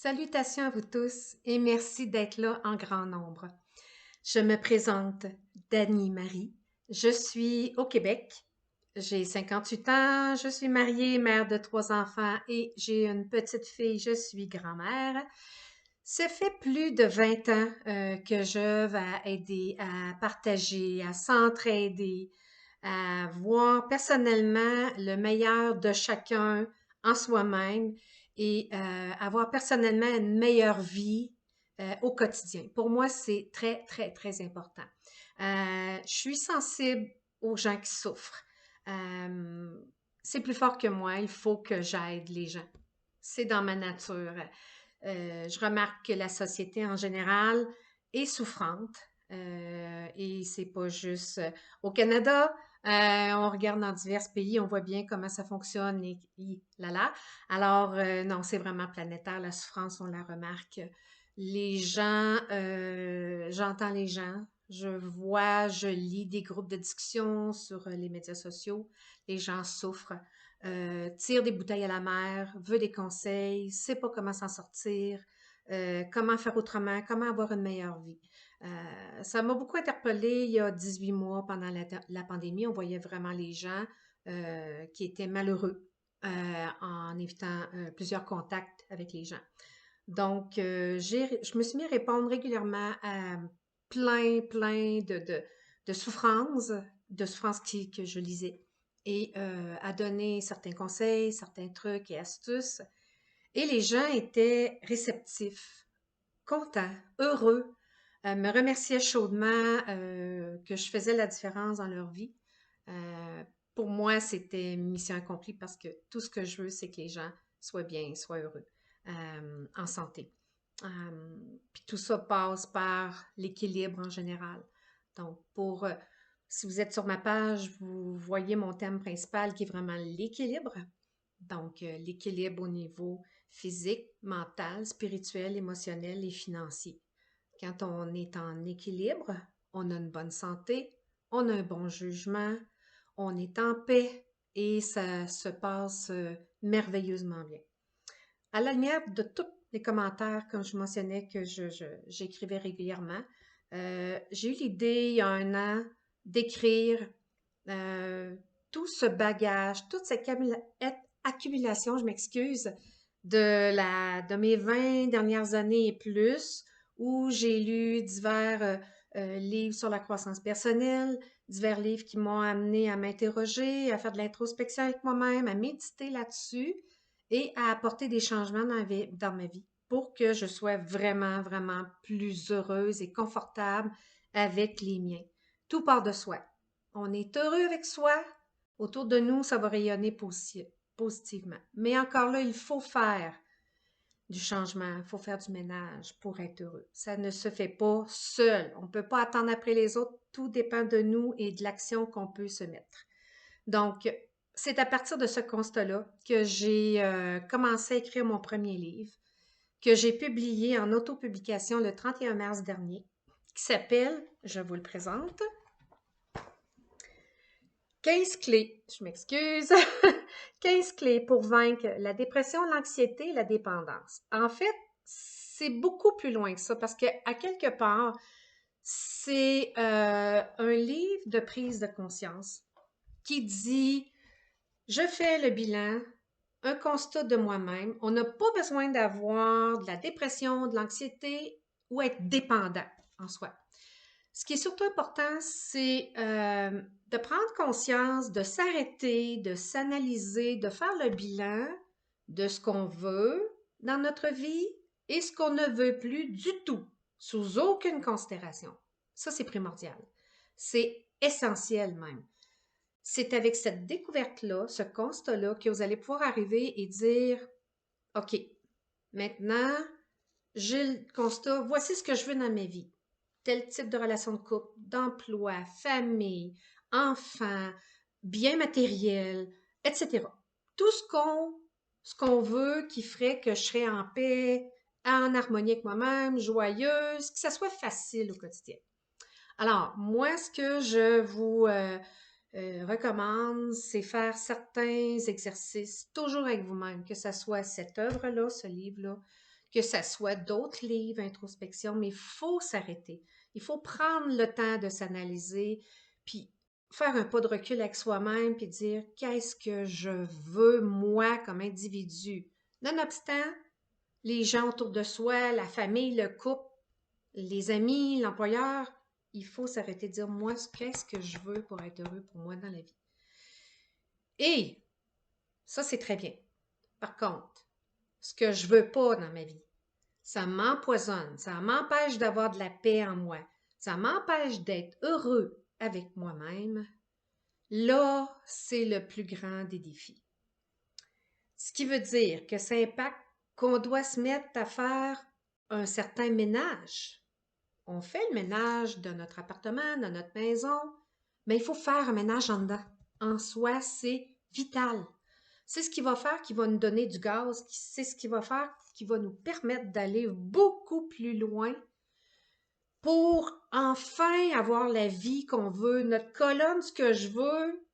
Salutations à vous tous et merci d'être là en grand nombre. Je me présente Dany Marie. Je suis au Québec. J'ai 58 ans, je suis mariée, mère de 3 enfants et j'ai une petite fille, je suis grand-mère. Ça fait plus de 20 ans que je vais aider à partager, à s'entraider, à voir personnellement le meilleur de chacun en soi-même et avoir personnellement une meilleure vie au quotidien. Pour moi, c'est très, très, très important. Je suis sensible aux gens qui souffrent. Euh, c'est plus fort que moi, il faut que j'aide les gens. C'est dans ma nature. Je remarque que la société en général est souffrante et c'est pas juste au Canada. On regarde dans divers pays, on voit bien comment ça fonctionne et là là. Alors non, c'est vraiment planétaire la souffrance, on la remarque. Les gens, j'entends les gens, je vois, je lis des groupes de discussion sur les médias sociaux. Les gens souffrent tire des bouteilles à la mer, veut des conseils, sait pas comment s'en sortir, comment faire autrement, comment avoir une meilleure vie. Ça m'a beaucoup interpellée il y a 18 mois pendant la pandémie. On voyait vraiment les gens qui étaient malheureux en évitant plusieurs contacts avec les gens. Donc, je me suis mis à répondre régulièrement à plein de souffrances que je lisais et à donner certains conseils, certains trucs et astuces. Et les gens étaient réceptifs, contents, heureux, me remerciaient chaudement que je faisais la différence dans leur vie. Euh, pour moi, c'était mission accomplie parce que tout ce que je veux, c'est que les gens soient bien, soient heureux, en santé. Puis tout ça passe par l'équilibre en général. Donc, si vous êtes sur ma page, vous voyez mon thème principal qui est vraiment l'équilibre. Donc, l'équilibre au niveau physique, mental, spirituel, émotionnel et financier. Quand on est en équilibre, on a une bonne santé, on a un bon jugement, on est en paix et ça se passe merveilleusement bien. À la lumière de tous les commentaires, comme je mentionnais, que j'écrivais régulièrement, j'ai eu l'idée il y a un an d'écrire euh, tout ce bagage, toute cette accumulation, je m'excuse, de mes 20 dernières années et plus, où j'ai lu divers livres sur la croissance personnelle, divers livres qui m'ont amené à m'interroger, à faire de l'introspection avec moi-même, à méditer là-dessus et à apporter des changements dans ma vie pour que je sois vraiment, vraiment plus heureuse et confortable avec les miens. Tout part de soi. On est heureux avec soi, autour de nous, ça va rayonner positivement. Mais encore là, il faut faire du changement, il faut faire du ménage pour être heureux. Ça ne se fait pas seul. On ne peut pas attendre après les autres. Tout dépend de nous et de l'action qu'on peut se mettre. Donc, c'est à partir de ce constat-là que j'ai commencé à écrire mon premier livre, que j'ai publié en autopublication le 31 mars dernier, qui s'appelle, je vous le présente, 15 clés, je m'excuse, 15 clés pour vaincre la dépression, l'anxiété et la dépendance. En fait, c'est beaucoup plus loin que ça parce que à quelque part, c'est un livre de prise de conscience qui dit, je fais le bilan, un constat de moi-même. On n'a pas besoin d'avoir de la dépression, de l'anxiété ou être dépendant en soi. Ce qui est surtout important, c'est de prendre conscience, de s'arrêter, de s'analyser, de faire le bilan de ce qu'on veut dans notre vie et ce qu'on ne veut plus du tout, sous aucune considération. Ça, c'est primordial. C'est essentiel même. C'est avec cette découverte-là, ce constat-là, que vous allez pouvoir arriver et dire, OK, maintenant, j'ai le constat, voici ce que je veux dans ma vie. Tel type de relation de couple, d'emploi, famille, enfants, biens matériels, etc. Tout ce qu'on veut qui ferait que je serais en paix, en harmonie avec moi-même, joyeuse, que ça soit facile au quotidien. Alors, moi, ce que je vous recommande, c'est faire certains exercices toujours avec vous-même, que ce soit cette œuvre-là, ce livre-là, que ça soit d'autres livres, introspection, mais il faut s'arrêter. Il faut prendre le temps de s'analyser, puis faire un pas de recul avec soi-même, puis dire qu'est-ce que je veux moi comme individu. Nonobstant, les gens autour de soi, la famille, le couple, les amis, l'employeur, il faut s'arrêter de dire moi, qu'est-ce que je veux pour être heureux pour moi dans la vie. Et ça, c'est très bien. Par contre, ce que je veux pas dans ma vie, ça m'empoisonne, ça m'empêche d'avoir de la paix en moi, ça m'empêche d'être heureux avec moi-même. Là, c'est le plus grand des défis. Ce qui veut dire que ça impacte qu'on doit se mettre à faire un certain ménage. On fait le ménage de notre appartement, de notre maison, mais il faut faire un ménage en dedans. En soi, c'est vital. C'est ce qui va faire qui va nous donner du gaz, c'est ce qui va faire qui va nous permettre d'aller beaucoup plus loin pour enfin avoir la vie qu'on veut. Notre colonne, ce que je veux,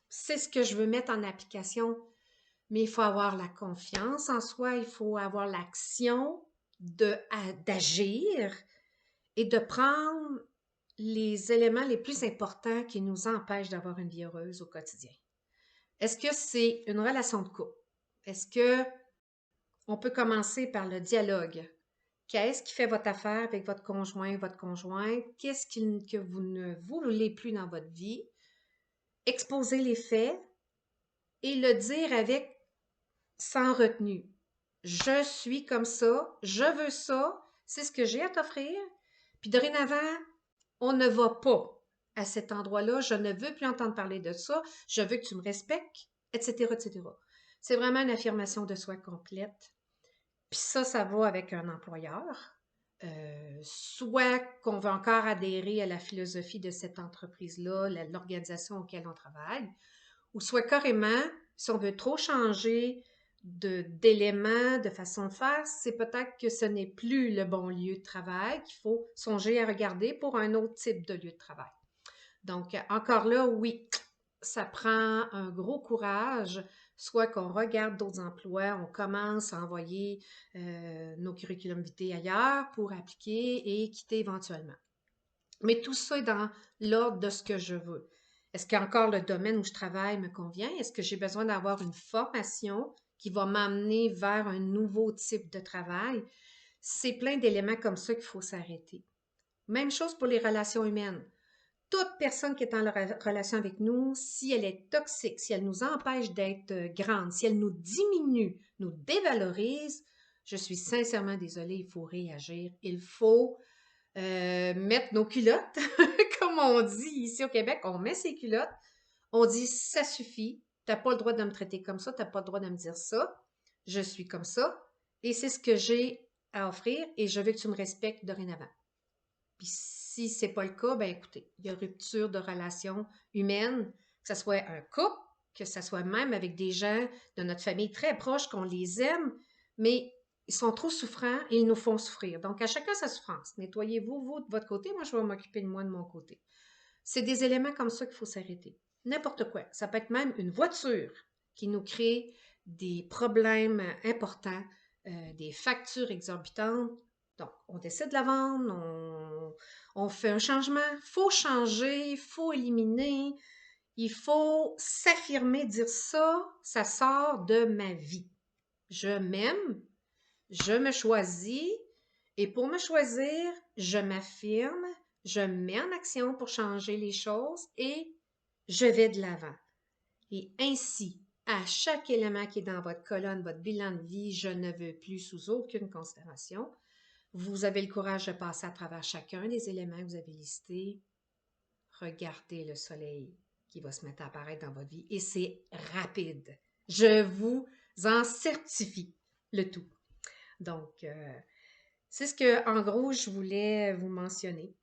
c'est ce que je veux mettre en application. Mais il faut avoir la confiance en soi, il faut avoir l'action d'agir et de prendre les éléments les plus importants qui nous empêchent d'avoir une vie heureuse au quotidien. Est-ce que c'est une relation de couple? Est-ce que on peut commencer par le dialogue? Qu'est-ce qui fait votre affaire avec votre conjoint, votre conjointe? Qu'est-ce que vous ne voulez plus dans votre vie? Exposer les faits et le dire avec sans retenue. Je suis comme ça, je veux ça, c'est ce que j'ai à t'offrir. Puis dorénavant, on ne va pas à cet endroit-là, je ne veux plus entendre parler de ça, je veux que tu me respectes, etc., etc. C'est vraiment une affirmation de soi complète. Puis ça va avec un employeur. Soit qu'on veut encore adhérer à la philosophie de cette entreprise-là, l'organisation auquel on travaille, ou soit carrément, si on veut trop changer d'éléments, de façon de faire, c'est peut-être que ce n'est plus le bon lieu de travail, qu'il faut songer à regarder pour un autre type de lieu de travail. Donc, encore là, oui, ça prend un gros courage, soit qu'on regarde d'autres emplois, on commence à envoyer nos curriculum vitae ailleurs pour appliquer et quitter éventuellement. Mais tout ça est dans l'ordre de ce que je veux. Est-ce qu'encore le domaine où je travaille me convient? Est-ce que j'ai besoin d'avoir une formation qui va m'amener vers un nouveau type de travail? C'est plein d'éléments comme ça qu'il faut s'arrêter. Même chose pour les relations humaines. Toute personne qui est en relation avec nous, si elle est toxique, si elle nous empêche d'être grande, si elle nous diminue, nous dévalorise, je suis sincèrement désolée, il faut réagir. Il faut mettre nos culottes, comme on dit ici au Québec, on met ses culottes, on dit ça suffit, t'as pas le droit de me traiter comme ça, t'as pas le droit de me dire ça, je suis comme ça, et c'est ce que j'ai à offrir, et je veux que tu me respectes dorénavant. Puis si c'est pas le cas, ben écoutez, il y a rupture de relations humaines, que ce soit un couple, que ce soit même avec des gens de notre famille très proches, qu'on les aime, mais ils sont trop souffrants et ils nous font souffrir. Donc, à chacun sa souffrance. Nettoyez-vous, vous, de votre côté, moi, je vais m'occuper de moi de mon côté. C'est des éléments comme ça qu'il faut s'arrêter. N'importe quoi. Ça peut être même une voiture qui nous crée des problèmes importants, des factures exorbitantes. Donc, on décide de la vendre, on fait un changement. Il faut changer, il faut éliminer, il faut s'affirmer, dire ça, ça sort de ma vie. Je m'aime, je me choisis et pour me choisir, je m'affirme, je mets en action pour changer les choses et je vais de l'avant. Et ainsi, à chaque élément qui est dans votre colonne, votre bilan de vie, je ne veux plus sous aucune considération. Vous avez le courage de passer à travers chacun des éléments que vous avez listés. Regardez le soleil qui va se mettre à apparaître dans votre vie et c'est rapide. Je vous en certifie le tout. Donc, c'est ce que, en gros, je voulais vous mentionner.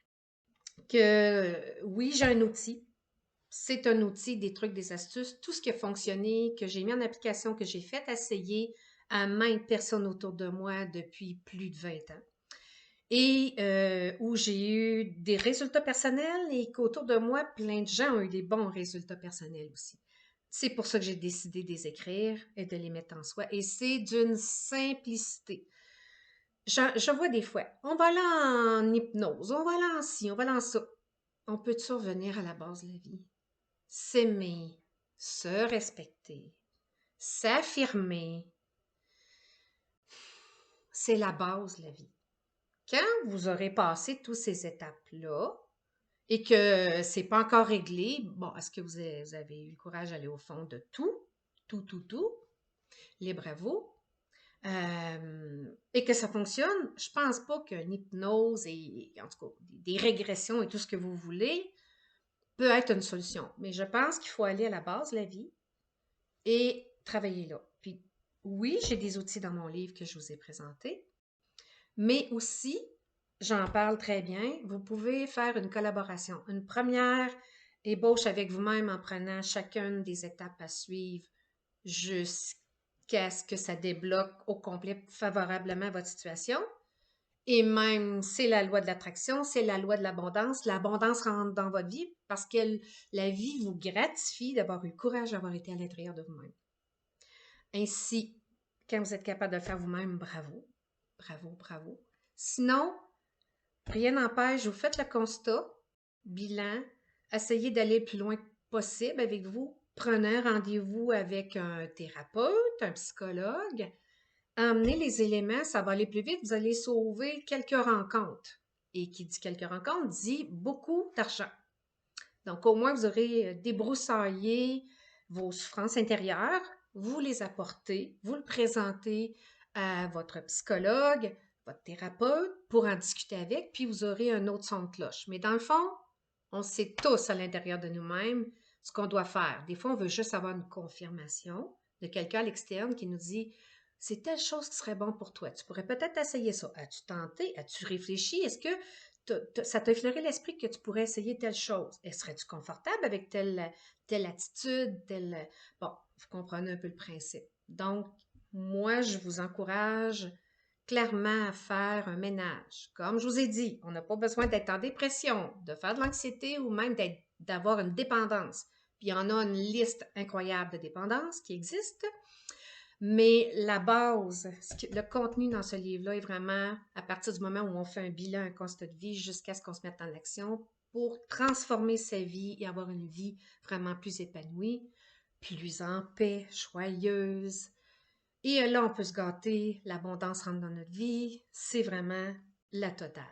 Que oui, j'ai un outil. C'est un outil, des trucs, des astuces, tout ce qui a fonctionné, que j'ai mis en application, que j'ai fait essayer à maintes personnes autour de moi depuis plus de 20 ans. Et où j'ai eu des résultats personnels et qu'autour de moi, plein de gens ont eu des bons résultats personnels aussi. C'est pour ça que j'ai décidé de les écrire et de les mettre en soi. Et c'est d'une simplicité. Je vois des fois, on va là en hypnose, on va là en ci, on va là en ça. On peut-tu revenir à la base de la vie? S'aimer, se respecter, s'affirmer, c'est la base de la vie. Quand vous aurez passé toutes ces étapes-là et que c'est pas encore réglé, bon, est-ce que vous avez eu le courage d'aller au fond de tout, tout, libre à vous, et que ça fonctionne? Je pense pas qu'une hypnose et en tout cas des régressions et tout ce que vous voulez peut être une solution. Mais je pense qu'il faut aller à la base de la vie et travailler là. Puis oui, j'ai des outils dans mon livre que je vous ai présentés, mais aussi, j'en parle très bien, vous pouvez faire une collaboration, une première ébauche avec vous-même en prenant chacune des étapes à suivre jusqu'à ce que ça débloque au complet favorablement votre situation. Et même, c'est la loi de l'attraction, c'est la loi de l'abondance. L'abondance rentre dans votre vie parce que la vie vous gratifie d'avoir eu le courage d'avoir été à l'intérieur de vous-même. Ainsi, quand vous êtes capable de le faire vous-même, bravo, bravo, bravo. Sinon, rien n'empêche, vous faites le constat, bilan, essayez d'aller le plus loin possible avec vous. Prenez un rendez-vous avec un thérapeute, un psychologue. Emmenez les éléments, ça va aller plus vite. Vous allez sauver quelques rencontres. Et qui dit quelques rencontres dit beaucoup d'argent. Donc, au moins, vous aurez débroussaillé vos souffrances intérieures, vous les apportez, vous le présentez à votre psychologue, votre thérapeute pour en discuter avec, puis vous aurez un autre son de cloche. Mais dans le fond, on sait tous à l'intérieur de nous-mêmes ce qu'on doit faire. Des fois, on veut juste avoir une confirmation de quelqu'un à l'externe qui nous dit c'est telle chose qui serait bon pour toi. Tu pourrais peut-être essayer ça. As-tu tenté? As-tu réfléchi? Est-ce que ça t'a effleuré l'esprit que tu pourrais essayer telle chose? Et serais-tu confortable avec telle attitude, telle... Bon, vous comprenez un peu le principe. Donc, moi, je vous encourage clairement à faire un ménage. Comme je vous ai dit, on n'a pas besoin d'être en dépression, de faire de l'anxiété ou même d'avoir une dépendance. Puis il y en a une liste incroyable de dépendances qui existent. Mais la base, le contenu dans ce livre-là est vraiment à partir du moment où on fait un bilan, un constat de vie, jusqu'à ce qu'on se mette en action pour transformer sa vie et avoir une vie vraiment plus épanouie, plus en paix, joyeuse. Et là, on peut se gâter, l'abondance rentre dans notre vie, c'est vraiment la totale.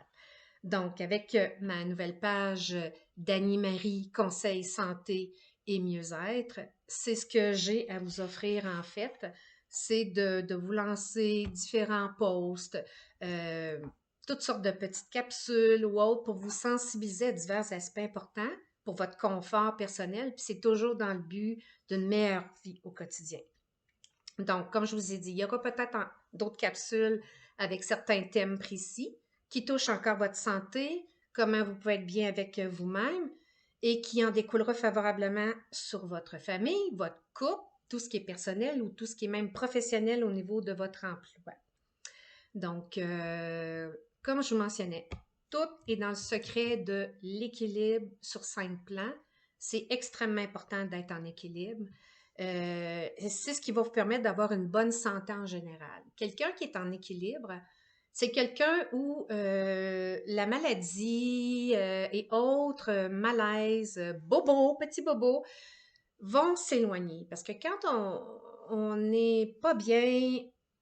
Donc, avec ma nouvelle page d'Annie-Marie Conseil Santé et Mieux-être, c'est ce que j'ai à vous offrir en fait, c'est de vous lancer différents posts, euh, toutes sortes de petites capsules ou autres pour vous sensibiliser à divers aspects importants pour votre confort personnel, puis c'est toujours dans le but d'une meilleure vie au quotidien. Donc, comme je vous ai dit, il y aura peut-être d'autres capsules avec certains thèmes précis qui touchent encore votre santé, comment vous pouvez être bien avec vous-même et qui en découlera favorablement sur votre famille, votre couple, tout ce qui est personnel ou tout ce qui est même professionnel au niveau de votre emploi. Donc, comme je vous mentionnais, tout est dans le secret de l'équilibre sur 5 plans. C'est extrêmement important d'être en équilibre. C'est ce qui va vous permettre d'avoir une bonne santé en général. Quelqu'un qui est en équilibre, c'est quelqu'un où la maladie et autres malaises, bobos, petits bobos, vont s'éloigner. Parce que quand on n'est pas bien,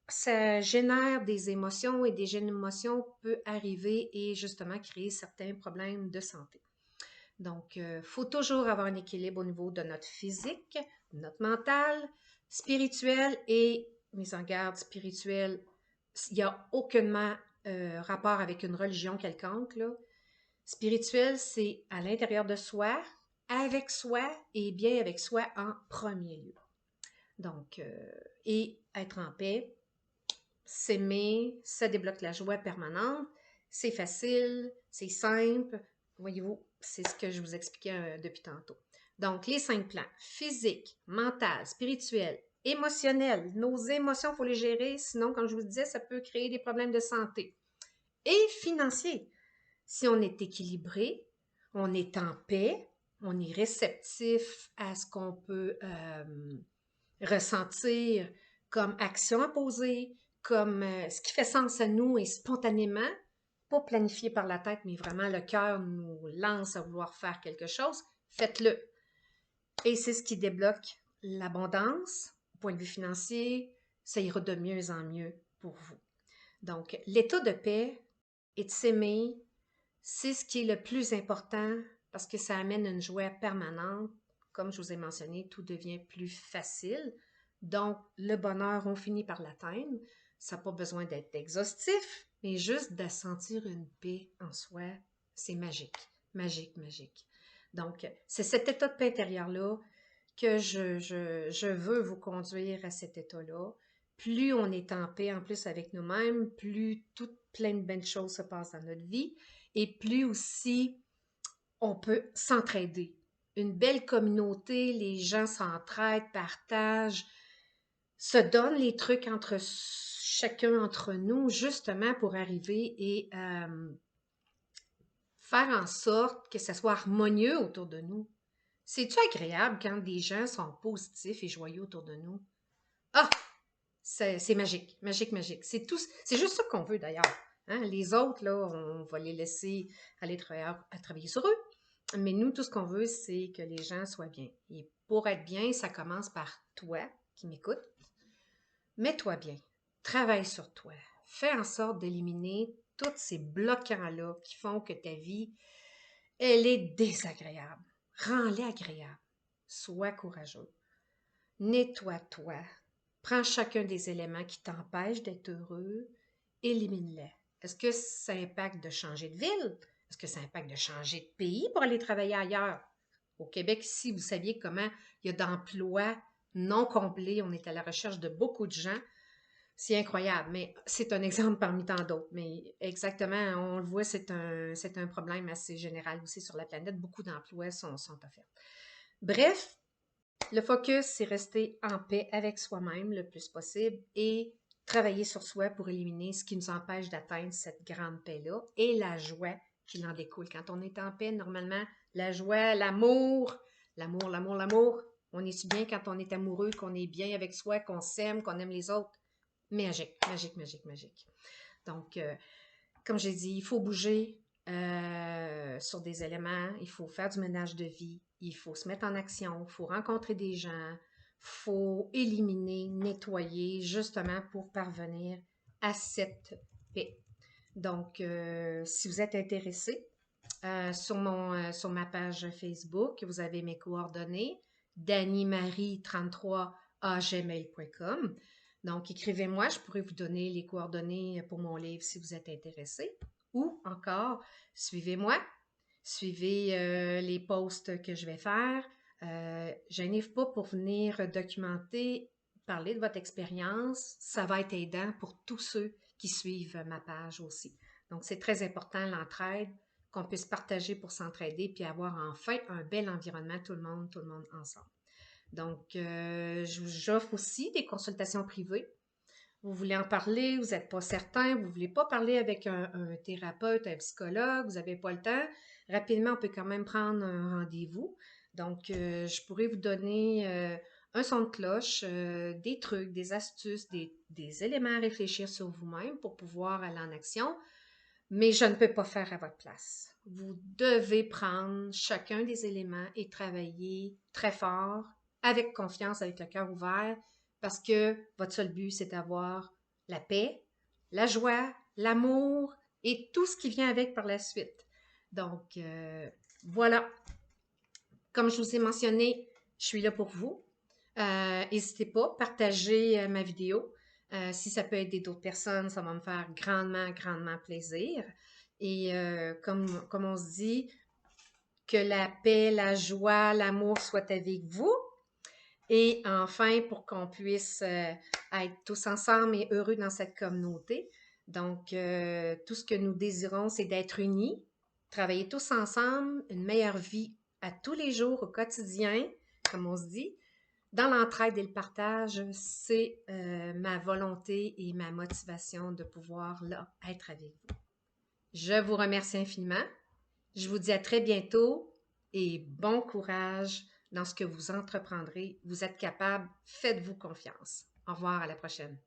ça génère des émotions et des émotions peuvent arriver et justement créer certains problèmes de santé. Donc, il faut toujours avoir un équilibre au niveau de notre physique, notre mental, spirituel et mise en garde spirituelle. Il n'y a aucunement rapport avec une religion quelconque, là. Spirituel, c'est à l'intérieur de soi, avec soi et bien avec soi en premier lieu. Donc, et être en paix, s'aimer, ça débloque la joie permanente, c'est facile, c'est simple. Voyez-vous, c'est ce que je vous expliquais depuis tantôt. Donc, les 5 plans, physique, mental, spirituel, émotionnel. Nos émotions, il faut les gérer, sinon, comme je vous le disais, ça peut créer des problèmes de santé. Et financier. Si on est équilibré, on est en paix, on est réceptif à ce qu'on peut ressentir comme action à poser, comme ce qui fait sens à nous et spontanément, pas planifié par la tête, mais vraiment le cœur nous lance à vouloir faire quelque chose, faites-le. Et c'est ce qui débloque l'abondance, au point de vue financier, ça ira de mieux en mieux pour vous. Donc, l'état de paix et de s'aimer, c'est ce qui est le plus important parce que ça amène une joie permanente. Comme je vous ai mentionné, tout devient plus facile. Donc, le bonheur, on finit par l'atteindre. Ça n'a pas besoin d'être exhaustif, mais juste de sentir une paix en soi, c'est magique, magique, magique. Donc, c'est cet état de paix intérieur-là que je veux vous conduire à cet état-là. Plus on est en paix en plus avec nous-mêmes, plus tout plein de belles choses se passent dans notre vie et plus aussi on peut s'entraider. Une belle communauté, les gens s'entraident, partagent, se donnent les trucs entre chacun entre nous, justement pour arriver et faire en sorte que ça soit harmonieux autour de nous. C'est-tu agréable quand des gens sont positifs et joyeux autour de nous? Ah! C'est magique, magique, magique. C'est tout, c'est juste ça qu'on veut d'ailleurs. Hein? Les autres, là, on va les laisser aller travailler sur eux. Mais nous, tout ce qu'on veut, c'est que les gens soient bien. Et pour être bien, ça commence par toi qui m'écoutes. Mets-toi bien. Travaille sur toi. Fais en sorte d'éliminer tous ces bloquants-là qui font que ta vie, elle est désagréable. Rends-les agréables. Sois courageux. Nettoie-toi. Prends chacun des éléments qui t'empêchent d'être heureux, élimine-les. Est-ce que ça impacte de changer de ville? Est-ce que ça impacte de changer de pays pour aller travailler ailleurs? Au Québec, ici, vous saviez comment il y a d'emplois non comblés. On est à la recherche de beaucoup de gens. C'est incroyable, mais c'est un exemple parmi tant d'autres. Mais exactement, on le voit, c'est un problème assez général aussi sur la planète. Beaucoup d'emplois sont offerts. Bref, le focus, c'est rester en paix avec soi-même le plus possible et travailler sur soi pour éliminer ce qui nous empêche d'atteindre cette grande paix-là et la joie qui en découle. Quand on est en paix, normalement, la joie, l'amour, on est-tu bien quand on est amoureux, qu'on est bien avec soi, qu'on s'aime, qu'on aime les autres? Magique, magique, magique, magique. Donc, comme j'ai dit, il faut bouger sur des éléments, il faut faire du ménage de vie, il faut se mettre en action, il faut rencontrer des gens, il faut éliminer, nettoyer, justement pour parvenir à cette paix. Donc, si vous êtes intéressé, sur ma page Facebook, vous avez mes coordonnées, danimarie33@gmail.com. Donc, écrivez-moi, je pourrais vous donner les coordonnées pour mon livre si vous êtes intéressé. Ou encore, suivez-moi, suivez les posts que je vais faire. Gênez pas pour venir documenter, parler de votre expérience. Ça va être aidant pour tous ceux qui suivent ma page aussi. Donc, c'est très important l'entraide, qu'on puisse partager pour s'entraider puis avoir enfin un bel environnement, tout le monde ensemble. Donc, j'offre aussi des consultations privées. Vous voulez en parler, vous n'êtes pas certain, vous ne voulez pas parler avec un thérapeute, un psychologue, vous n'avez pas le temps. Rapidement, on peut quand même prendre un rendez-vous. Donc, je pourrais vous donner un son de cloche, des trucs, des astuces, des éléments à réfléchir sur vous-même pour pouvoir aller en action, mais je ne peux pas faire à votre place. Vous devez prendre chacun des éléments et travailler très fort, avec confiance, avec le cœur ouvert, parce que votre seul but, c'est d'avoir la paix, la joie, l'amour et tout ce qui vient avec par la suite. Donc, voilà. Comme je vous ai mentionné, je suis là pour vous. N'hésitez pas, partagez ma vidéo. Si ça peut aider d'autres personnes, ça va me faire grandement, grandement plaisir. Et comme on se dit, que la paix, la joie, l'amour soient avec vous. Et enfin, pour qu'on puisse être tous ensemble et heureux dans cette communauté. Donc, tout ce que nous désirons, c'est d'être unis, travailler tous ensemble, une meilleure vie à tous les jours, au quotidien, comme on se dit. Dans l'entraide et le partage, c'est ma volonté et ma motivation de pouvoir là être avec vous. Je vous remercie infiniment. Je vous dis à très bientôt et bon courage dans ce que vous entreprendrez. Vous êtes capable, faites-vous confiance. Au revoir, à la prochaine.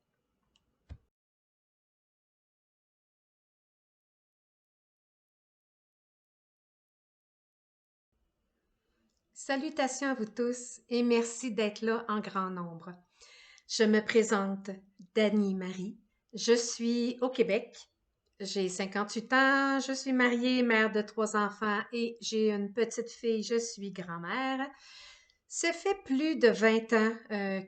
Salutations à vous tous et merci d'être là en grand nombre. Je me présente Dany Marie. Je suis au Québec. J'ai 58 ans, je suis mariée, mère de 3 enfants et j'ai une petite fille, je suis grand-mère. Ça fait plus de 20 ans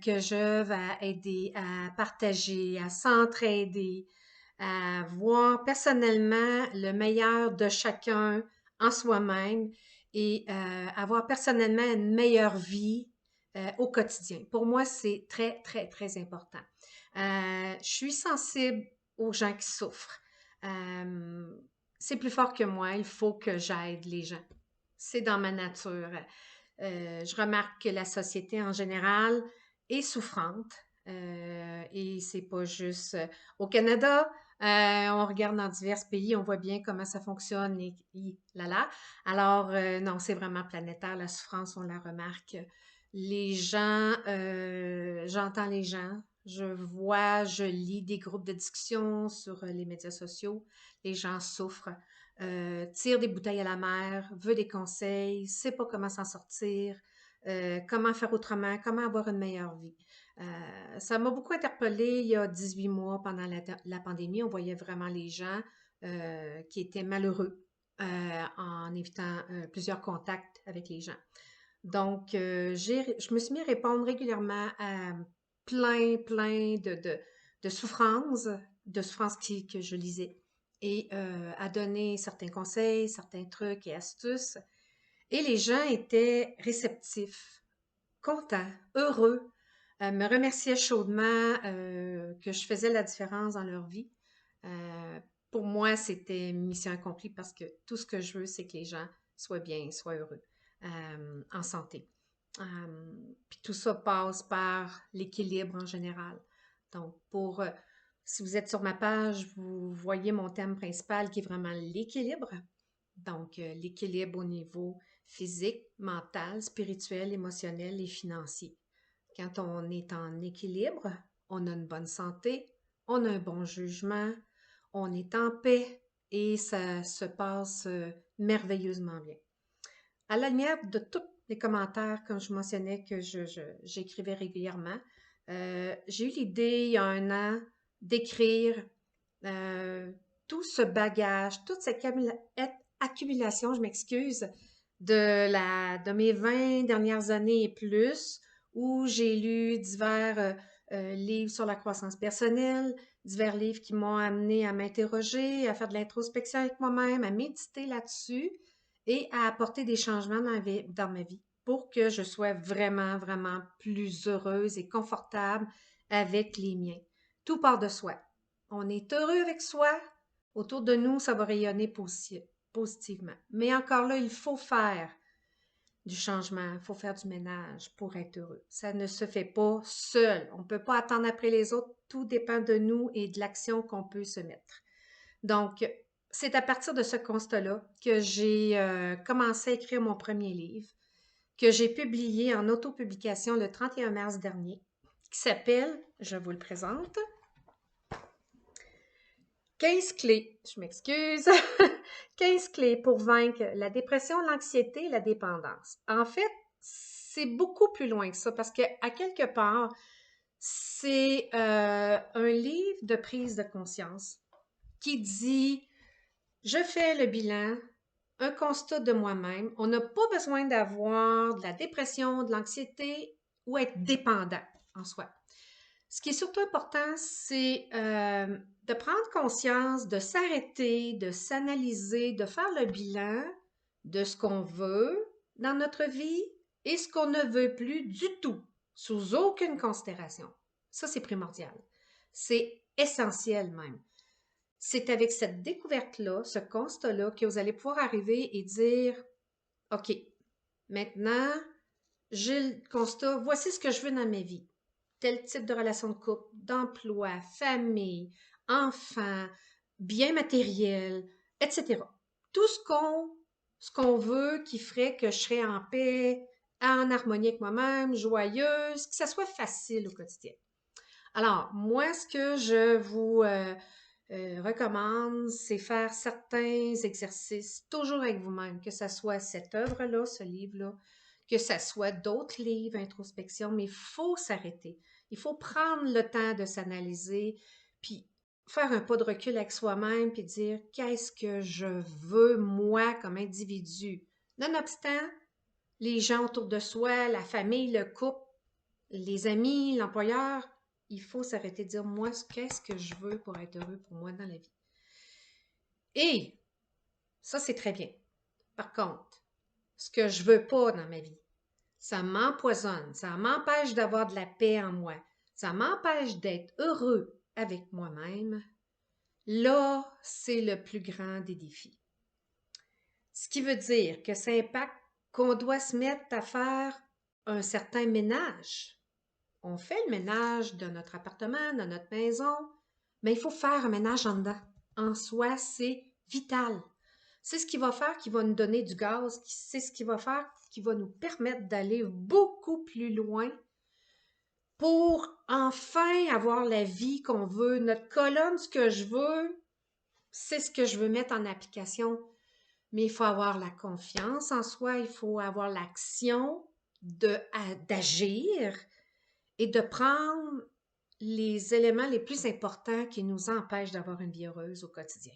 que je vais aider à partager, à s'entraider, à voir personnellement le meilleur de chacun en soi-même et avoir personnellement une meilleure vie au quotidien. Pour moi, c'est très, très, très important. Je suis sensible aux gens qui souffrent. Euh, c'est plus fort que moi, il faut que j'aide les gens. C'est dans ma nature. Je remarque que la société en général est souffrante et c'est pas juste au Canada. On regarde dans divers pays, on voit bien comment ça fonctionne et là là. Alors non, c'est vraiment planétaire la souffrance, on la remarque. Les gens, j'entends les gens, je vois, je lis des groupes de discussion sur les médias sociaux. Les gens souffrent tire des bouteilles à la mer, veut des conseils, sait pas comment s'en sortir, comment faire autrement, comment avoir une meilleure vie. Ça m'a beaucoup interpellée il y a 18 mois pendant la pandémie. On voyait vraiment les gens qui étaient malheureux en évitant plusieurs contacts avec les gens. Donc, je me suis mis à répondre régulièrement à plein de souffrances, que je lisais et à donner certains conseils, certains trucs et astuces. Et les gens étaient réceptifs, contents, heureux, me remerciaient chaudement que je faisais la différence dans leur vie. Euh, pour moi, c'était mission accomplie parce que tout ce que je veux, c'est que les gens soient bien, soient heureux, en santé. Puis tout ça passe par l'équilibre en général. Donc, si vous êtes sur ma page, vous voyez mon thème principal qui est vraiment l'équilibre. Donc, l'équilibre au niveau physique, mental, spirituel, émotionnel et financier. Quand on est en équilibre, on a une bonne santé, on a un bon jugement, on est en paix et ça se passe merveilleusement bien. À la lumière de tous les commentaires, comme je mentionnais, que j'écrivais régulièrement, j'ai eu l'idée il y a un an d'écrire euh, tout ce bagage, toute cette accumulation, je m'excuse, de mes 20 dernières années et plus, où j'ai lu divers livres sur la croissance personnelle, divers livres qui m'ont amené à m'interroger, à faire de l'introspection avec moi-même, à méditer là-dessus et à apporter des changements dans ma vie pour que je sois vraiment, vraiment plus heureuse et confortable avec les miens. Tout part de soi. On est heureux avec soi, autour de nous, ça va rayonner positivement. Mais encore là, il faut faire du changement, il faut faire du ménage pour être heureux. Ça ne se fait pas seul. On ne peut pas attendre après les autres. Tout dépend de nous et de l'action qu'on peut se mettre. Donc, c'est à partir de ce constat-là que j'ai commencé à écrire mon premier livre, que j'ai publié en autopublication le 31 mars dernier, qui s'appelle, je vous le présente, 15 clés, je m'excuse, 15 clés pour vaincre la dépression, l'anxiété et la dépendance. En fait, c'est beaucoup plus loin que ça parce que à quelque part, c'est un livre de prise de conscience qui dit, je fais le bilan, un constat de moi-même. On n'a pas besoin d'avoir de la dépression, de l'anxiété ou être dépendant en soi. Ce qui est surtout important, c'est de prendre conscience, de s'arrêter, de s'analyser, de faire le bilan de ce qu'on veut dans notre vie et ce qu'on ne veut plus du tout, sous aucune considération. Ça, c'est primordial. C'est essentiel même. C'est avec cette découverte-là, ce constat-là, que vous allez pouvoir arriver et dire, OK, maintenant, j'ai le constat, voici ce que je veux dans ma vie. Tel type de relation de couple, d'emploi, famille, enfants, biens matériels, etc. Tout ce qu'on veut qui ferait que je serais en paix, en harmonie avec moi-même, joyeuse, que ça soit facile au quotidien. Alors, moi, ce que je vous recommande, c'est faire certains exercices toujours avec vous-même, que ce soit cette œuvre-là, ce livre-là, que ça soit d'autres livres, introspection, mais il faut s'arrêter. Il faut prendre le temps de s'analyser, puis faire un pas de recul avec soi-même, puis dire qu'est-ce que je veux moi comme individu. Nonobstant, les gens autour de soi, la famille, le couple, les amis, l'employeur, il faut s'arrêter de dire moi, qu'est-ce que je veux pour être heureux pour moi dans la vie. Et ça, c'est très bien. Par contre, ce que je veux pas dans ma vie, ça m'empoisonne, ça m'empêche d'avoir de la paix en moi, ça m'empêche d'être heureux avec moi-même. Là, c'est le plus grand des défis. Ce qui veut dire que ça impacte qu'on doit se mettre à faire un certain ménage. On fait le ménage de notre appartement, de notre maison, mais il faut faire un ménage en dedans. En soi, c'est vital. C'est ce qui va faire qui va nous donner du gaz, c'est ce qui va faire qui va nous permettre d'aller beaucoup plus loin pour enfin avoir la vie qu'on veut. Notre colonne, ce que je veux, c'est ce que je veux mettre en application. Mais il faut avoir la confiance en soi, il faut avoir l'action d'agir et de prendre les éléments les plus importants qui nous empêchent d'avoir une vie heureuse au quotidien.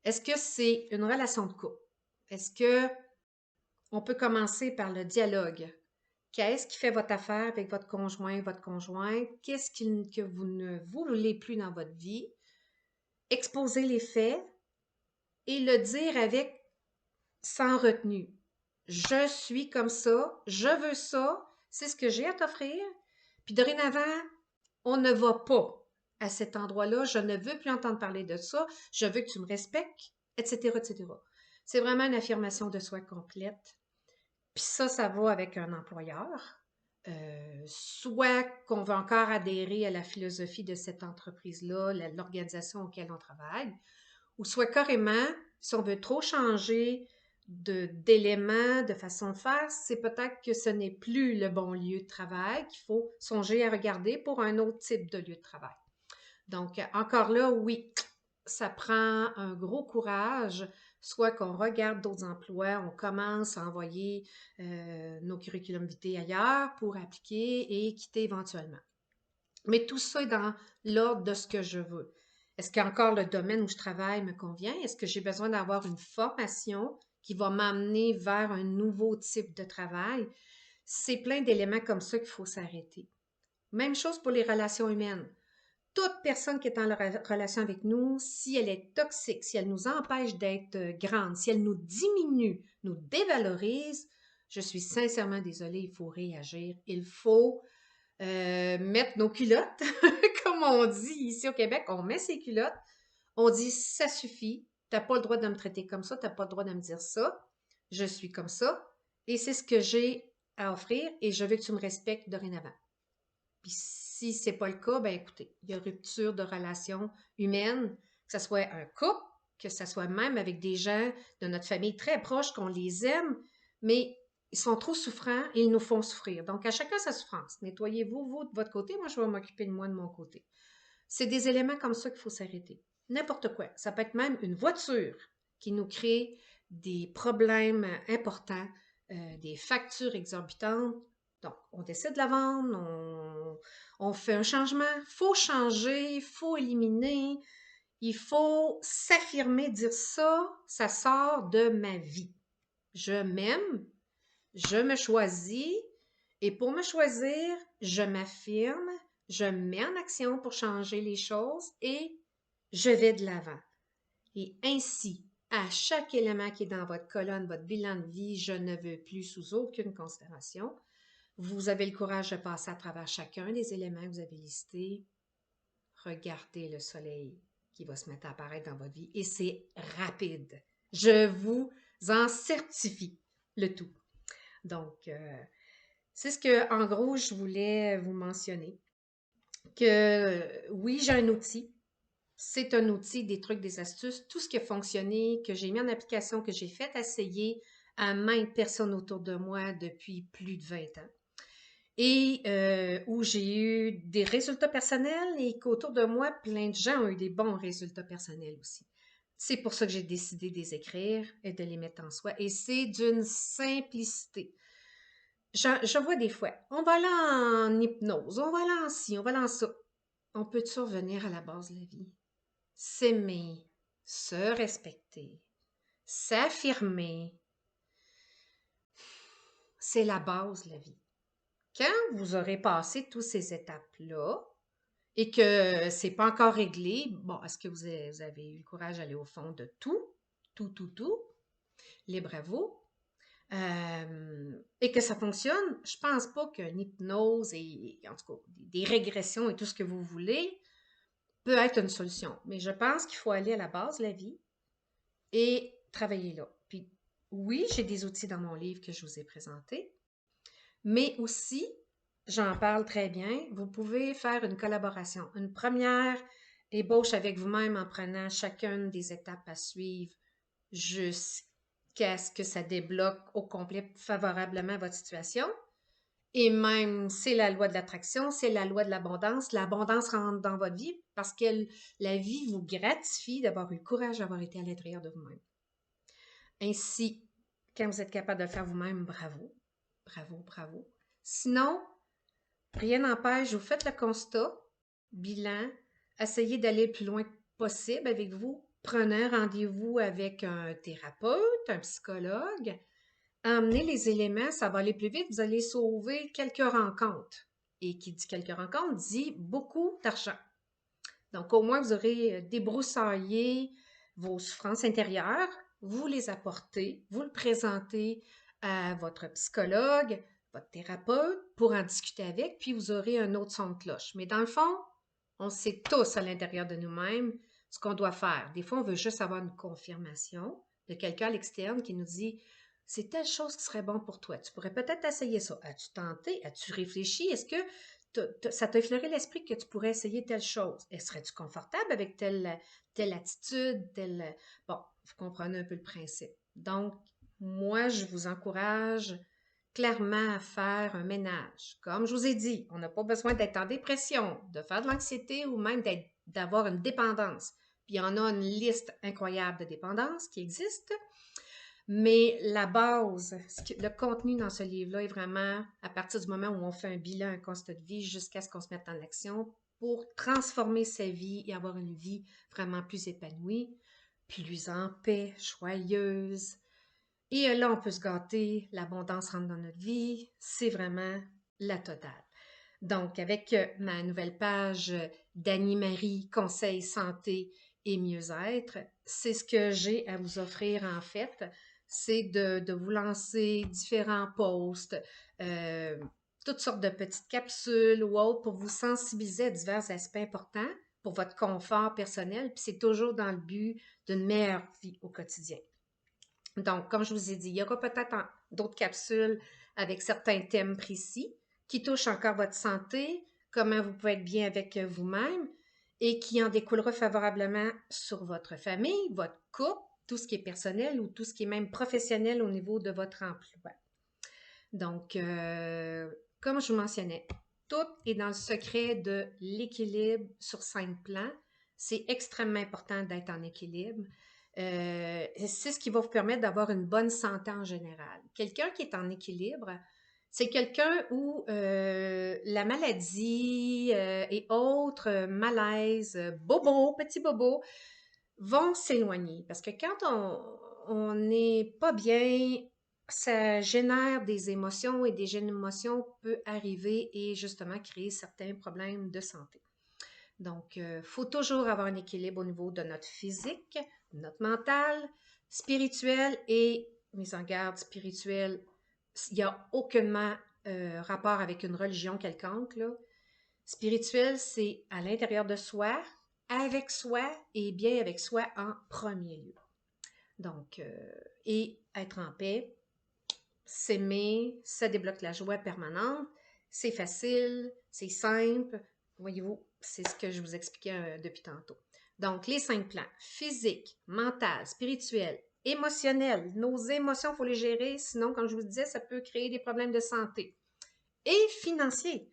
Est-ce que c'est une relation de couple? Est-ce que on peut commencer par le dialogue? Qu'est-ce qui fait votre affaire avec votre conjoint, votre conjointe? Qu'est-ce que vous ne voulez plus dans votre vie? Exposer les faits et le dire avec sans retenue. Je suis comme ça, je veux ça, c'est ce que j'ai à t'offrir. Puis dorénavant, on ne va pas à cet endroit-là, je ne veux plus entendre parler de ça, je veux que tu me respectes, etc., etc. C'est vraiment une affirmation de soi complète. Puis ça va avec un employeur, soit qu'on veut encore adhérer à la philosophie de cette entreprise-là, l'organisation auquel on travaille, ou soit carrément, si on veut trop changer d'éléments, de façon de faire, c'est peut-être que ce n'est plus le bon lieu de travail, qu'il faut songer à regarder pour un autre type de lieu de travail. Donc, encore là, oui, ça prend un gros courage, soit qu'on regarde d'autres emplois, on commence à envoyer nos curriculum vitae ailleurs pour appliquer et quitter éventuellement. Mais tout ça est dans l'ordre de ce que je veux. Est-ce qu'encore le domaine où je travaille me convient? Est-ce que j'ai besoin d'avoir une formation qui va m'amener vers un nouveau type de travail? C'est plein d'éléments comme ça qu'il faut s'arrêter. Même chose pour les relations humaines. Toute personne qui est en relation avec nous, si elle est toxique, si elle nous empêche d'être grande, si elle nous diminue, nous dévalorise, je suis sincèrement désolée, il faut réagir. Il faut mettre nos culottes, comme on dit ici au Québec, on met ses culottes, on dit ça suffit, t'as pas le droit de me traiter comme ça, t'as pas le droit de me dire ça, je suis comme ça, et c'est ce que j'ai à offrir, et je veux que tu me respectes dorénavant. Puis si c'est pas le cas, ben écoutez, il y a rupture de relations humaines, que ce soit un couple, que ce soit même avec des gens de notre famille très proches, qu'on les aime, mais ils sont trop souffrants et ils nous font souffrir. Donc, à chacun sa souffrance. Nettoyez-vous, vous, de votre côté, moi, je vais m'occuper de moi de mon côté. C'est des éléments comme ça qu'il faut s'arrêter. N'importe quoi. Ça peut être même une voiture qui nous crée des problèmes importants, des factures exorbitantes. Donc, on décide de la vendre, on fait un changement. Il faut changer, il faut éliminer, il faut s'affirmer, dire ça, ça sort de ma vie. Je m'aime, je me choisis et pour me choisir, je m'affirme, je mets en action pour changer les choses et je vais de l'avant. Et ainsi, à chaque élément qui est dans votre colonne, votre bilan de vie, je ne veux plus sous aucune considération. Vous avez le courage de passer à travers chacun des éléments que vous avez listés. Regardez le soleil qui va se mettre à apparaître dans votre vie et c'est rapide. Je vous en certifie le tout. Donc, c'est ce que, en gros, je voulais vous mentionner. Que oui, j'ai un outil. C'est un outil, des trucs, des astuces, tout ce qui a fonctionné, que j'ai mis en application, que j'ai fait essayer à maintes personnes autour de moi depuis plus de 20 ans. Et où j'ai eu des résultats personnels et qu'autour de moi, plein de gens ont eu des bons résultats personnels aussi. C'est pour ça que j'ai décidé de les écrire et de les mettre en soi. Et c'est d'une simplicité. je vois des fois, on va là en hypnose, on va là en ci, on va là en ça. On peut-tu revenir à la base de la vie? S'aimer, se respecter, s'affirmer, c'est la base de la vie. Quand vous aurez passé toutes ces étapes-là et que c'est pas encore réglé, bon, est-ce que vous avez eu le courage d'aller au fond de tout, tout, libre à vous, et que ça fonctionne, je pense pas qu'une hypnose et en tout cas des régressions et tout ce que vous voulez peut être une solution. Mais je pense qu'il faut aller à la base de la vie et travailler là. Puis oui, j'ai des outils dans mon livre que je vous ai présentés, mais aussi, j'en parle très bien, vous pouvez faire une collaboration, une première ébauche avec vous-même en prenant chacune des étapes à suivre jusqu'à ce que ça débloque au complet favorablement votre situation. Et même, c'est la loi de l'attraction, c'est la loi de l'abondance. L'abondance rentre dans votre vie parce que la vie vous gratifie d'avoir eu le courage d'avoir été à l'intérieur de vous-même. Ainsi, quand vous êtes capable de le faire vous-même, bravo, bravo, bravo. Sinon, rien n'empêche, vous faites le constat, bilan, essayez d'aller le plus loin possible avec vous. Prenez un rendez-vous avec un thérapeute, un psychologue. Emmenez les éléments, ça va aller plus vite. Vous allez sauver quelques rencontres. Et qui dit quelques rencontres dit beaucoup d'argent. Donc, au moins, vous aurez débroussaillé vos souffrances intérieures, vous les apportez, vous le présentez à votre psychologue, votre thérapeute pour en discuter avec, puis vous aurez un autre son de cloche. Mais dans le fond, on sait tous à l'intérieur de nous-mêmes ce qu'on doit faire. Des fois, on veut juste avoir une confirmation de quelqu'un à l'externe qui nous dit c'est telle chose qui serait bon pour toi. Tu pourrais peut-être essayer ça. As-tu tenté? As-tu réfléchi? Est-ce que ça t'a effleuré l'esprit que tu pourrais essayer telle chose? Et serais-tu confortable avec telle attitude, telle... Bon, vous comprenez un peu le principe. Donc, moi, je vous encourage clairement à faire un ménage. Comme je vous ai dit, on n'a pas besoin d'être en dépression, de faire de l'anxiété ou même d'avoir une dépendance. Puis il y en a une liste incroyable de dépendances qui existent. Mais la base, le contenu dans ce livre-là est vraiment à partir du moment où on fait un bilan, un constat de vie, jusqu'à ce qu'on se mette en action pour transformer sa vie et avoir une vie vraiment plus épanouie, plus en paix, joyeuse. Et là, on peut se gâter, l'abondance rentre dans notre vie, c'est vraiment la totale. Donc, avec ma nouvelle page d'Annie-Marie, conseils santé et mieux-être, c'est ce que j'ai à vous offrir en fait, c'est de vous lancer différents posts, euh, toutes sortes de petites capsules ou autres pour vous sensibiliser à divers aspects importants pour votre confort personnel, puis c'est toujours dans le but d'une meilleure vie au quotidien. Donc, comme je vous ai dit, il y aura peut-être d'autres capsules avec certains thèmes précis qui touchent encore votre santé, comment vous pouvez être bien avec vous-même et qui en découlera favorablement sur votre famille, votre couple, tout ce qui est personnel ou tout ce qui est même professionnel au niveau de votre emploi. Donc, comme je vous mentionnais, tout est dans le secret de l'équilibre sur 5 plans. C'est extrêmement important d'être en équilibre. C'est ce qui va vous permettre d'avoir une bonne santé en général. Quelqu'un qui est en équilibre, c'est quelqu'un où la maladie et autres malaises, bobos, petits bobos, vont s'éloigner. Parce que quand on n'est pas bien, ça génère des émotions et des émotions peuvent arriver et justement créer certains problèmes de santé. Donc, il faut toujours avoir un équilibre au niveau de notre physique, notre mental, spirituel et mise en garde spirituelle. Il n'y a aucunement rapport avec une religion quelconque, là. Spirituel, c'est à l'intérieur de soi, avec soi et bien avec soi en premier lieu. Donc, et être en paix, s'aimer, ça débloque la joie permanente, c'est facile, c'est simple. Voyez-vous, c'est ce que je vous expliquais depuis tantôt. Donc, les 5 plans, physique, mental, spirituel, émotionnel. Nos émotions, il faut les gérer, sinon, comme je vous disais, ça peut créer des problèmes de santé. Et financier.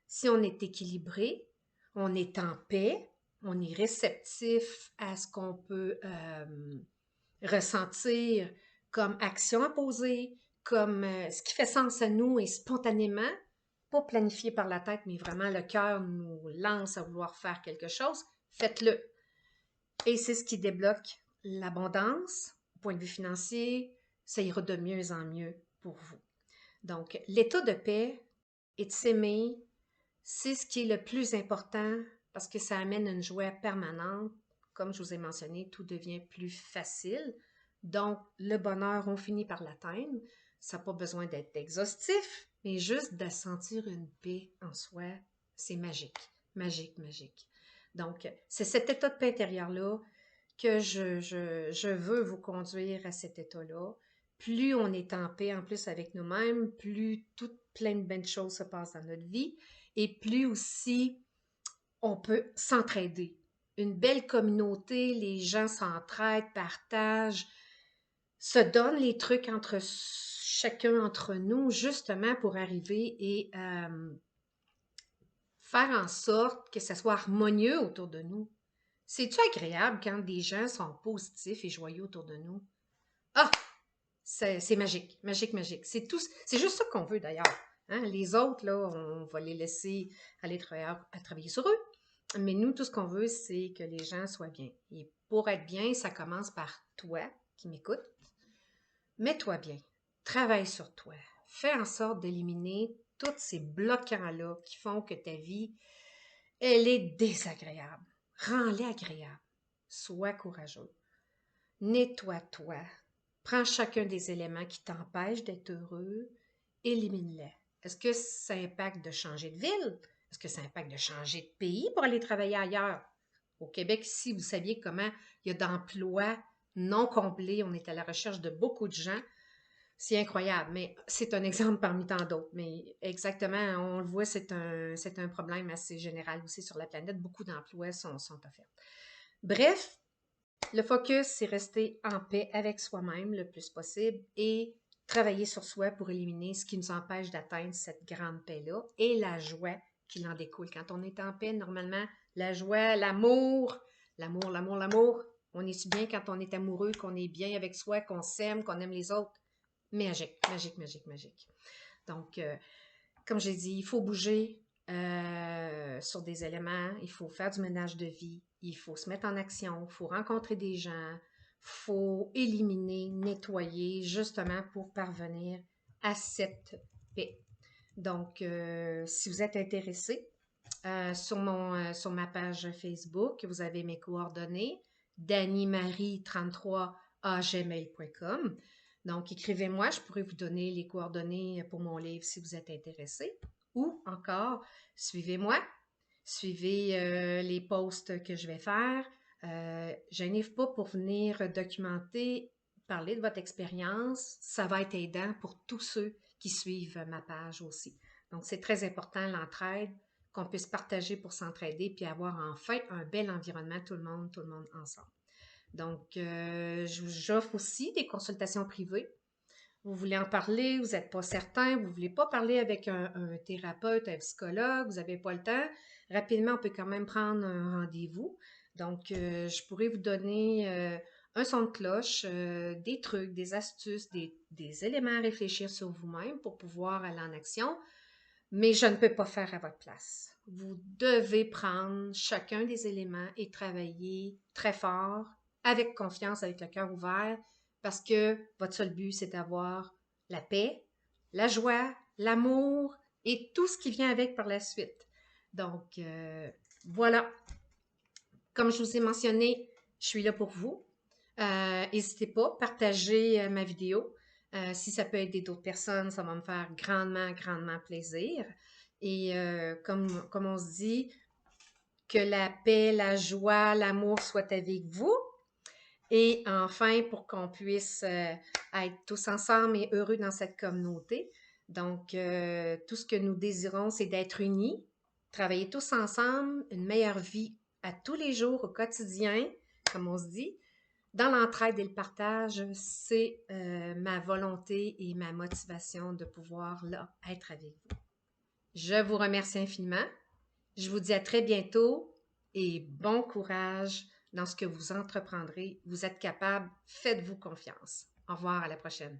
Si on est équilibré, on est en paix, on est réceptif à ce qu'on peut ressentir comme action à poser, comme ce qui fait sens à nous et spontanément, pas planifié par la tête, mais vraiment le cœur nous lance à vouloir faire quelque chose, faites-le. Et c'est ce qui débloque l'abondance, au point de vue financier, ça ira de mieux en mieux pour vous. Donc, l'état de paix et de s'aimer, c'est ce qui est le plus important parce que ça amène une joie permanente. Comme je vous ai mentionné, tout devient plus facile. Donc, le bonheur, on finit par l'atteindre. Ça n'a pas besoin d'être exhaustif, mais juste de sentir une paix en soi, c'est magique, magique, magique. Donc, c'est cet état de paix intérieur-là que je veux vous conduire à cet état-là. Plus on est en paix en plus avec nous-mêmes, plus toutes plein de belles choses se passent dans notre vie et plus aussi on peut s'entraider. Une belle communauté, les gens s'entraident, partagent, se donnent les trucs entre chacun entre nous, justement pour arriver et faire en sorte que ça soit harmonieux autour de nous. C'est-tu agréable quand des gens sont positifs et joyeux autour de nous? Ah! C'est magique, magique, magique. C'est juste ça qu'on veut d'ailleurs. Hein? Les autres, là, on va les laisser aller travailler sur eux. Mais nous, tout ce qu'on veut, c'est que les gens soient bien. Et pour être bien, ça commence par toi qui m'écoutes. Mets-toi bien. Travaille sur toi. Fais en sorte d'éliminer tous ces bloquants-là qui font que ta vie, elle est désagréable. Rends-les agréables. Sois courageux. Nettoie-toi. Prends chacun des éléments qui t'empêchent d'être heureux, élimine-les. Est-ce que ça impacte de changer de ville? Est-ce que ça impacte de changer de pays pour aller travailler ailleurs? Au Québec, ici, vous saviez comment il y a d'emplois non comblés. On est à la recherche de beaucoup de gens. C'est incroyable, mais c'est un exemple parmi tant d'autres. Mais exactement, on le voit, c'est un problème assez général aussi sur la planète. Beaucoup d'emplois sont offerts. Bref, le focus, c'est rester en paix avec soi-même le plus possible et travailler sur soi pour éliminer ce qui nous empêche d'atteindre cette grande paix-là et la joie qui en découle. Quand on est en paix, normalement, la joie, l'amour, l'amour, on est bien quand on est amoureux, qu'on est bien avec soi, qu'on s'aime, qu'on aime les autres. Magique, magique, magique, magique. Donc, comme j'ai dit, il faut bouger sur des éléments, il faut faire du ménage de vie, il faut se mettre en action, il faut rencontrer des gens, il faut éliminer, nettoyer, justement pour parvenir à cette paix. Donc, si vous êtes intéressé, sur ma page Facebook, vous avez mes coordonnées, danimarie33@gmail.com. Donc, écrivez-moi, je pourrais vous donner les coordonnées pour mon livre si vous êtes intéressé. Ou encore, suivez-moi, suivez les posts que je vais faire. Gênez-vous pas pour venir documenter, parler de votre expérience. Ça va être aidant pour tous ceux qui suivent ma page aussi. Donc, c'est très important l'entraide, qu'on puisse partager pour s'entraider puis avoir enfin un bel environnement, tout le monde ensemble. Donc, j'offre aussi des consultations privées. Vous voulez en parler, vous n'êtes pas certain, vous ne voulez pas parler avec un thérapeute, un psychologue, vous n'avez pas le temps. Rapidement, on peut quand même prendre un rendez-vous. Donc, je pourrais vous donner un son de cloche, des trucs, des astuces, des éléments à réfléchir sur vous-même pour pouvoir aller en action. Mais je ne peux pas faire à votre place. Vous devez prendre chacun des éléments et travailler très fort, avec confiance, avec le cœur ouvert, parce que votre seul but, c'est d'avoir la paix, la joie, l'amour et tout ce qui vient avec par la suite. Donc, voilà. Comme je vous ai mentionné, je suis là pour vous. N'hésitez pas, partagez ma vidéo. Si ça peut aider d'autres personnes, ça va me faire grandement, grandement plaisir. Et comme on se dit, que la paix, la joie, l'amour soient avec vous. Et enfin, pour qu'on puisse être tous ensemble et heureux dans cette communauté. Donc, tout ce que nous désirons, c'est d'être unis, travailler tous ensemble, une meilleure vie à tous les jours, au quotidien, comme on se dit. Dans l'entraide et le partage, c'est ma volonté et ma motivation de pouvoir là être avec vous. Je vous remercie infiniment. Je vous dis à très bientôt et bon courage dans ce que vous entreprendrez. Vous êtes capable, faites-vous confiance. Au revoir, à la prochaine.